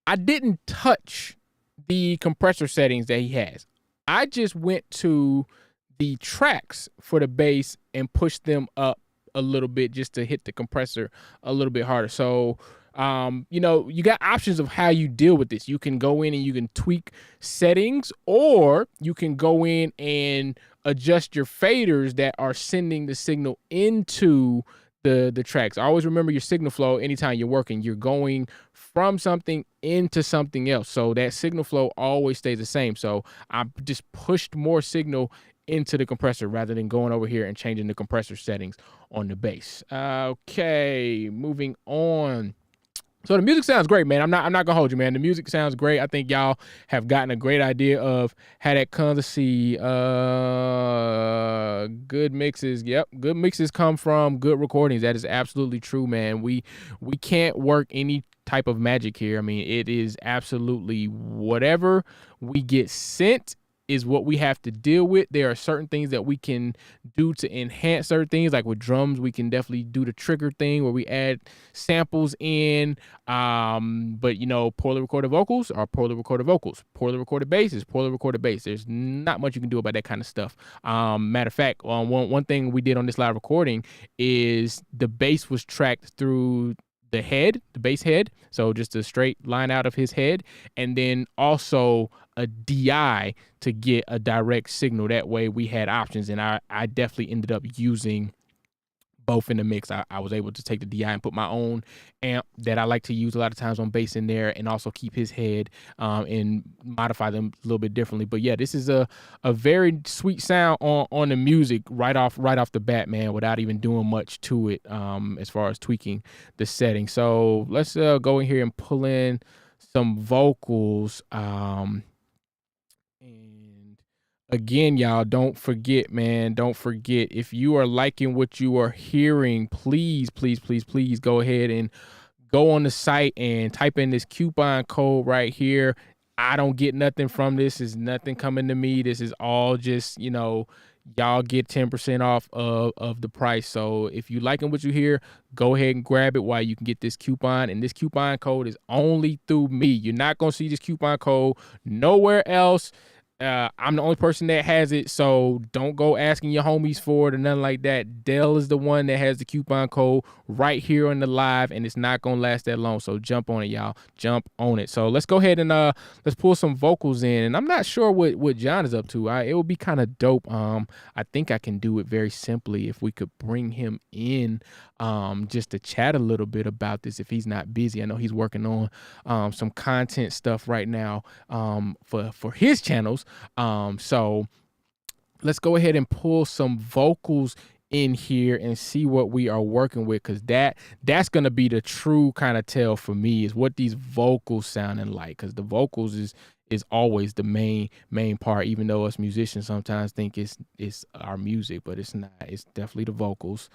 I didn't touch the compressor settings that he has. I just went to the tracks for the bass and pushed them up a little bit just to hit the compressor a little bit harder. So, you got options of how you deal with this. You can go in and you can tweak settings, or you can go in and adjust your faders that are sending the signal into the tracks. Always remember your signal flow anytime you're working. You're going from something into something else. So that signal flow always stays the same. So I just pushed more signal into the compressor rather than going over here and changing the compressor settings on the bass. Okay, moving on. So the music sounds great, man. I'm not gonna hold you, man. The music sounds great. I think y'all have gotten a great idea of how that comes. Let's see. Good mixes. Yep, good mixes come from good recordings. That is absolutely true, man. We can't work any type of magic here. I mean, it is absolutely whatever we get sent is what we have to deal with. There are certain things that we can do to enhance certain things. Like with drums, we can definitely do the trigger thing where we add samples in. But poorly recorded vocals are poorly recorded vocals. Poorly recorded bass is poorly recorded bass. There's not much you can do about that kind of stuff. Matter of fact, one thing we did on this live recording is the bass was tracked through the bass head. So just a straight line out of his head. And then also a DI to get a direct signal. That way we had options, and I definitely ended up using both in the mix. I was able to take the DI and put my own amp that I like to use a lot of times on bass in there, and also keep his head and modify them a little bit differently. But yeah, this is a very sweet sound on the music right off the bat, man, without even doing much to it as far as tweaking the setting. So let's go in here and pull in some vocals. And again, y'all, don't forget, if you are liking what you are hearing, please go ahead and go on the site and type in this coupon code right here. I don't get nothing from this. Is nothing coming to me. This is all just, y'all get 10% off of the price. So if you liking what you hear, go ahead and grab it while you can get this coupon. And this coupon code is only through me. You're not going to see this coupon code nowhere else. I'm the only person that has it, so don't go asking your homies for it or nothing like that. Dell is the one that has the coupon code right here on the live, and it's not gonna last that long. So jump on it, y'all. Jump on it. So let's go ahead and let's pull some vocals in. And I'm not sure what John is up to. It would be kind of dope. I think I can do it very simply if we could bring him in just to chat a little bit about this if he's not busy. I know he's working on some content stuff right now for his channels. So let's go ahead and pull some vocals in here and see what we are working with, because that's gonna be the true kind of tell for me, is what these vocals sounding like, because the vocals is always the main part, even though us musicians sometimes think it's our music, but it's not. It's definitely the vocals.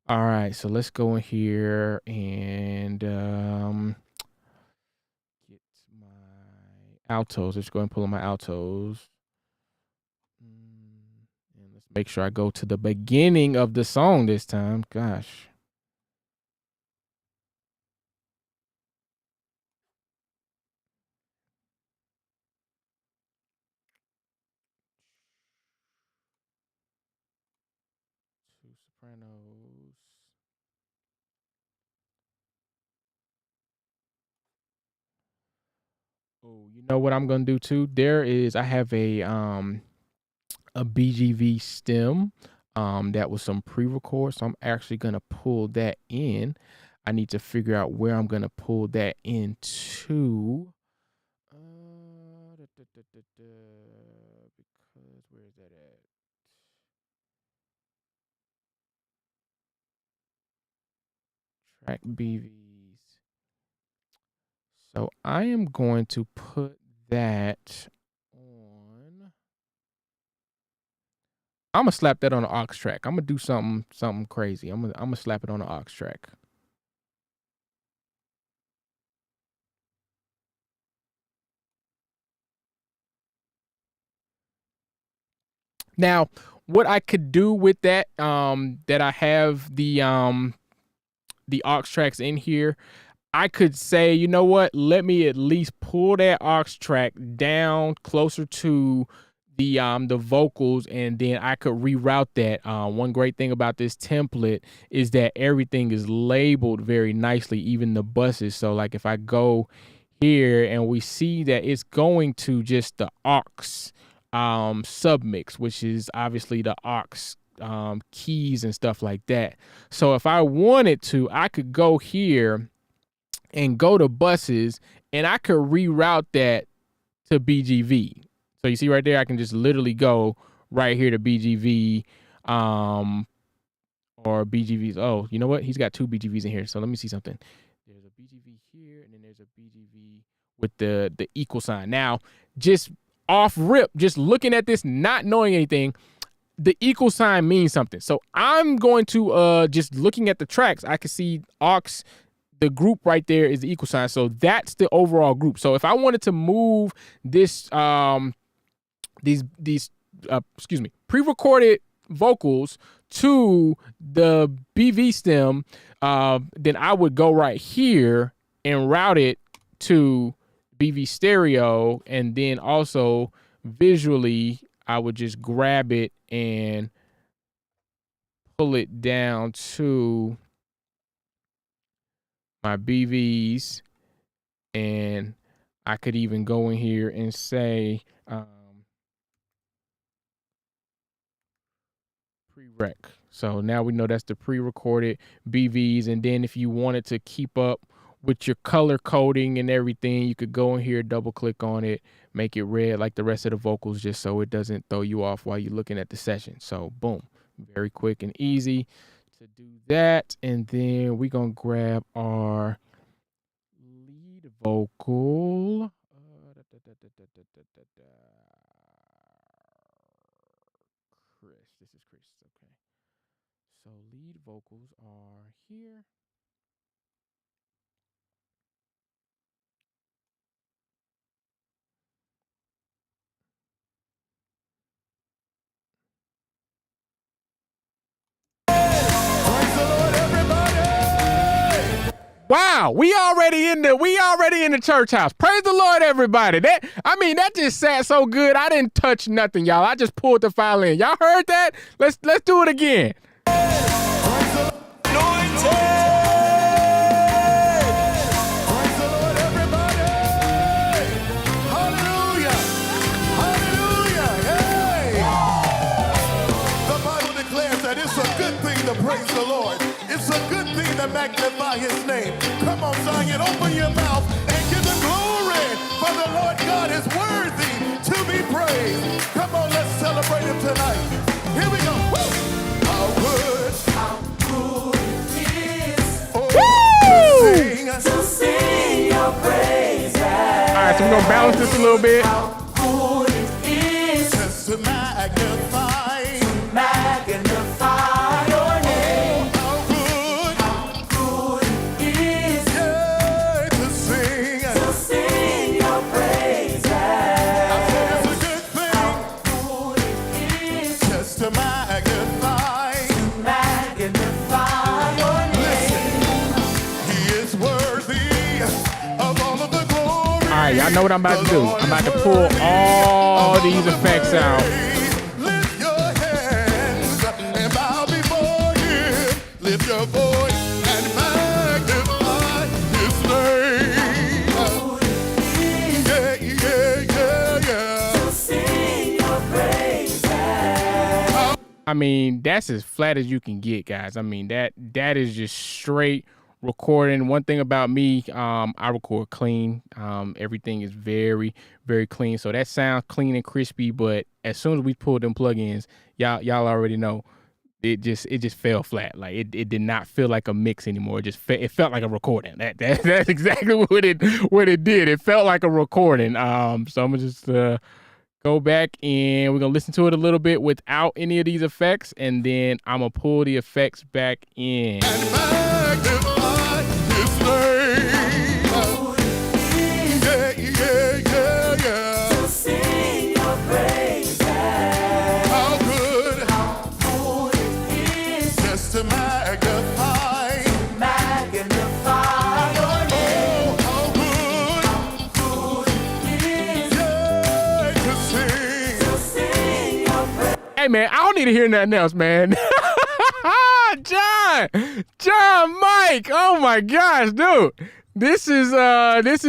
All right, so let's go in here and get my altos. Let's go and pull in my altos. And let's make sure I go to the beginning of the song this time. Gosh. Two sopranos. Oh, you know what I'm gonna do too? I have a BGV stem that was some pre-record, so I'm actually gonna pull that in. I need to figure out where I'm gonna pull that into. Because where is that at? Track BVs. So I am going to put that on. I'm gonna slap that on the aux track. I'm gonna do something crazy. I'm gonna slap it on the aux track. Now, what I could do with that, that I have the aux tracks in here, I could say, you know what? Let me at least pull that aux track down closer to the vocals, and then I could reroute that. One great thing about this template is that everything is labeled very nicely, even the buses. So like if I go here and we see that it's going to just the aux submix, which is obviously the aux keys and stuff like that. So if I wanted to, I could go here and go to buses, and I could reroute that to BGV. So you see right there, I can just literally go right here to BGV, or BGVs. Oh, you know what? He's got two BGVs in here. So let me see something. There's a BGV here, and then there's a BGV with the equal sign. Now, just off rip, just looking at this, not knowing anything, the equal sign means something. So I'm going to, just looking at the tracks, I can see aux, the group right there is the equal sign. So that's the overall group. So if I wanted to move this, pre-recorded vocals to the BV stem, then I would go right here and route it to BV stereo, and then also visually I would just grab it and pull it down to my BVs, and I could even go in here and say pre-rec. So now we know that's the pre-recorded BVs, and then if you wanted to keep up with your color coding and everything, you could go in here, double click on it, make it red like the rest of the vocals, just so it doesn't throw you off while you're looking at the session. So boom, very quick and easy to do that. And then we're gonna grab our lead vocal. Chris, this is Chris, okay. So lead vocals are here. Wow, we already in the church house. Praise the Lord, everybody. That just sat so good. I didn't touch nothing, y'all. I just pulled the file in. Y'all heard that? Let's do it again. Praise the Lord. It's a good thing to magnify his name. Come on, Zion, open your mouth and give the glory, for the Lord God is worthy to be praised. Come on, let's celebrate him tonight. Here we go. Woo! How good it is to sing your praises. All right, so we're going to balance this a little bit. How good it is just to magnify your name. How good it is, yeah, to sing your praises. I said it's a good thing. How good it is just to magnify your name. Listen, he is worthy of all of the glory. All right, y'all know what I'm about to do. I'm about to pull all these effects out. Lift your hands and bow before him. Lift your voice and magnify his name. Yeah, yeah, yeah, yeah. To sing your praises. I mean, that's as flat as you can get, guys. I mean, that is just straight recording. One thing about me, I record clean. Everything is very, very clean. So that sounds clean and crispy, but as soon as we pull them plugins, y'all already know it just fell flat. Like it did not feel like a mix anymore. It felt like a recording. That's exactly what it did. It felt like a recording. So I'm gonna just go back and we're gonna listen to it a little bit without any of these effects, and then I'm gonna pull the effects back in. And magnify his name. Yeah, yeah, yeah, yeah. To sing your praises. How good it is just to magnify your name. Oh, how good it is, yeah, to sing your praises. Hey man, I don't need to hear nothing else, man. John, Mike. Oh my gosh, dude. This is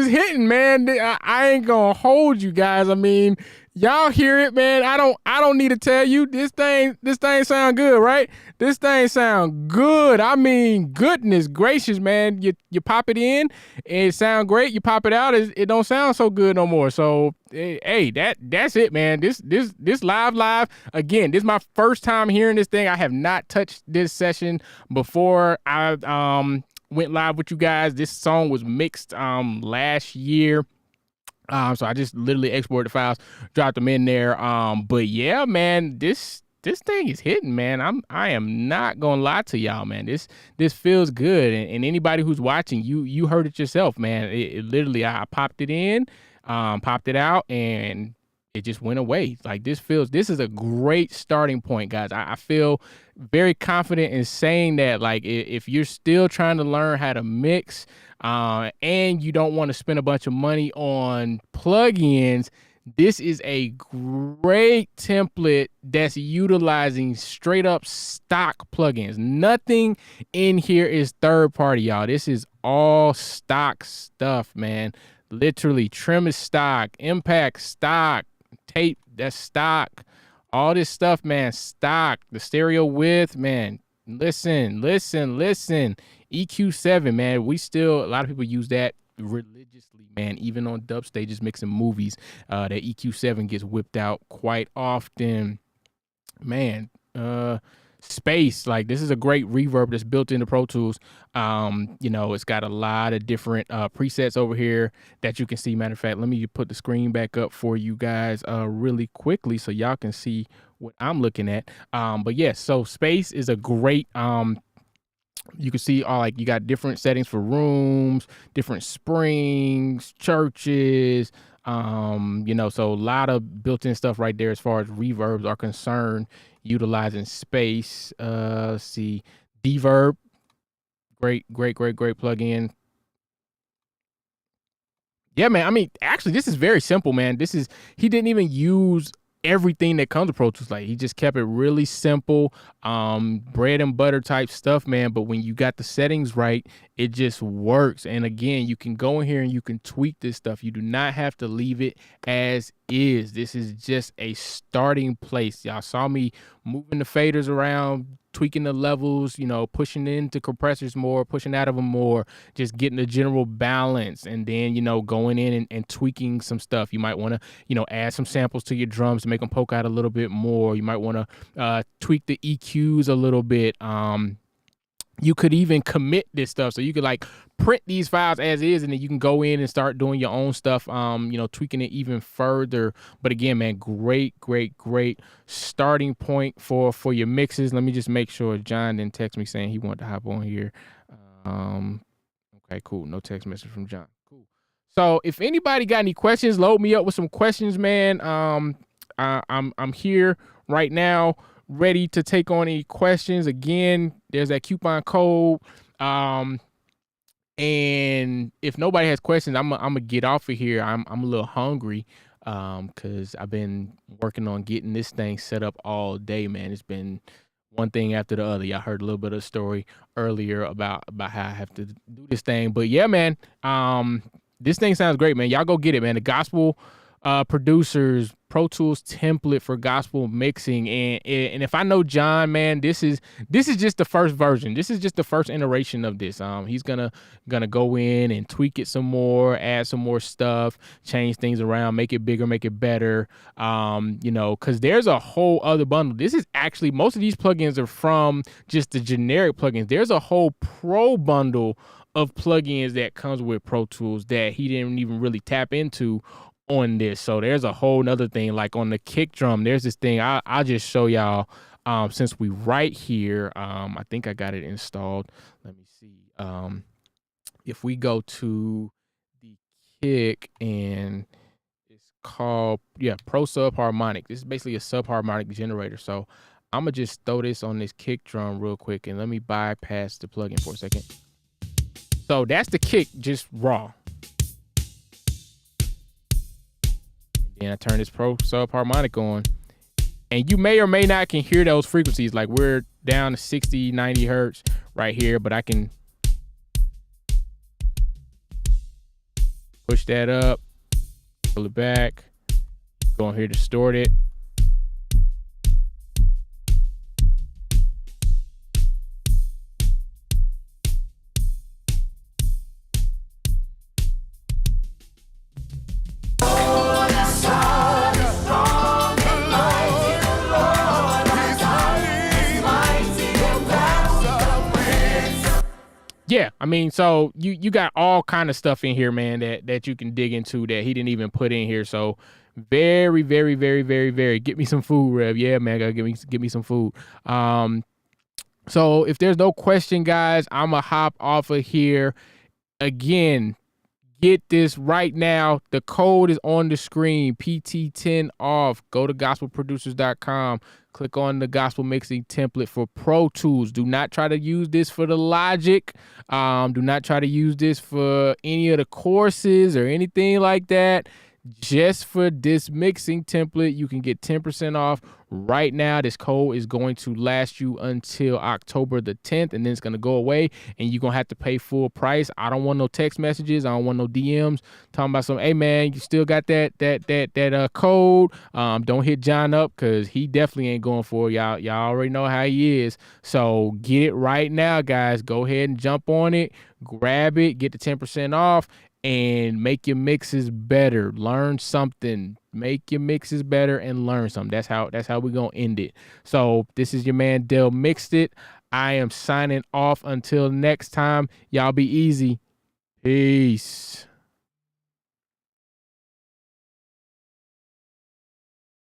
hitting, man. I ain't gonna hold you guys. I mean, Y'all hear it, man. I don't need to tell you. This thing sound good, right? This thing sound good. I mean, goodness gracious, man. You pop it in, it sound great. You pop it out, it don't sound so good no more. So hey, that's it, man. This live. Again, this is my first time hearing this thing. I have not touched this session before I went live with you guys. This song was mixed last year. So I just literally exported the files, dropped them in there. But yeah, man, this thing is hitting, man. I am not gonna lie to y'all, man. This feels good, and anybody who's watching, you heard it yourself, man. It literally, I popped it in, popped it out, and it just went away. Like this is a great starting point, guys. I feel very confident in saying that. Like if you're still trying to learn how to mix, and you don't want to spend a bunch of money on plugins, this is a great template that's utilizing straight up stock plugins. Nothing in here is third party, y'all. This is all stock stuff, man. Literally, trim is stock, impact stock, tape, that's stock. All this stuff, man, stock. The stereo width, man. Listen. EQ7, man. A lot of people use that religiously, man. Even on dub stages mixing movies, that EQ7 gets whipped out quite often. Man, Space, like this is a great reverb that's built into Pro Tools. It's got a lot of different presets over here that you can see. Matter of fact, let me put the screen back up for you guys really quickly so y'all can see what I'm looking at. But yes, so Space is a great you can see like you got different settings for rooms, different springs, churches, so a lot of built-in stuff right there as far as reverbs are concerned, utilizing Space. Let's see, Deverb, great plugin. Yeah, man. I mean, actually, this is very simple, man. He didn't even use everything that comes with Pro Tools. Like he just kept it really simple, bread and butter type stuff, man. But when you got the settings right, it just works. And again, you can go in here and you can tweak this stuff. You do not have to leave it as is. This is just a starting place. Y'all saw me moving the faders around, tweaking the levels, pushing into compressors more, pushing out of them more, just getting the general balance, and then, going in and tweaking some stuff. You might want to, add some samples to your drums to make them poke out a little bit more. You might want to tweak the EQs a little bit. You could even commit this stuff. So you could like print these files as is, and then you can go in and start doing your own stuff, tweaking it even further. But again, man, great starting point for your mixes. Let me just make sure John didn't text me saying he wanted to hop on here. Okay, cool. No text message from John. Cool. So if anybody got any questions, load me up with some questions, man. I'm here right now, ready to take on any questions. Again, there's that coupon code. And if nobody has questions, I'm gonna get off of here. I'm a little hungry, because I've been working on getting this thing set up all day, man. It's been one thing after the other. Y'all heard a little bit of the story earlier about how I have to do this thing. But yeah, man, this thing sounds great, man. Y'all go get it, man. The Gospel Producers Pro Tools template for gospel mixing, and if I know John, man, this is just the first version. This is just the first iteration of this. He's gonna go in and tweak it some more, add some more stuff, change things around, make it bigger, make it better. Because there's a whole other bundle. This is actually, most of these plugins are from just the generic plugins. There's a whole pro bundle of plugins that comes with Pro Tools that he didn't even really tap into on this. So there's a whole nother thing, like on the kick drum, there's this thing I'll just show y'all, since we right here. I think I got it installed. Let me see. If we go to the kick, and it's called Pro Subharmonic. This is basically a subharmonic generator. So I'm gonna just throw this on this kick drum real quick, and let me bypass the plugin for a second. So that's the kick, just raw. And I turn this Pro Subharmonic on, and you may or may not can hear those frequencies. Like we're down to 60, 90 hertz right here, but I can push that up, pull it back, Go on here, distort it. Yeah, I mean, so you got all kind of stuff in here, man, that you can dig into that he didn't even put in here. So very, very, very, very, very. Get me some food, Rev. Yeah, man, gotta give me some food. So if there's no question, guys, I'ma hop off of here. Again, get this right now. The code is on the screen, PT10 off. Go to gospelproducers.com. Click on the gospel mixing template for Pro Tools. Do not try to use this for the Logic. Do not try to use this for any of the courses or anything like that. Just for this mixing template, you can get 10% off right now. This code is going to last you until October the 10th, and then it's going to go away, and you're going to have to pay full price. I don't want no text messages. I don't want no DMs talking about some, hey, man, you still got that code. Don't hit John up because he definitely ain't going for it. Y'all already know how he is. So get it right now, guys. Go ahead and jump on it. Grab it. Get the 10% off. And make your mixes better. Learn something. Make your mixes better and learn something. That's how we're gonna end it. So this is your man Dell Mixed It. I am signing off until next time. Y'all be easy. Peace.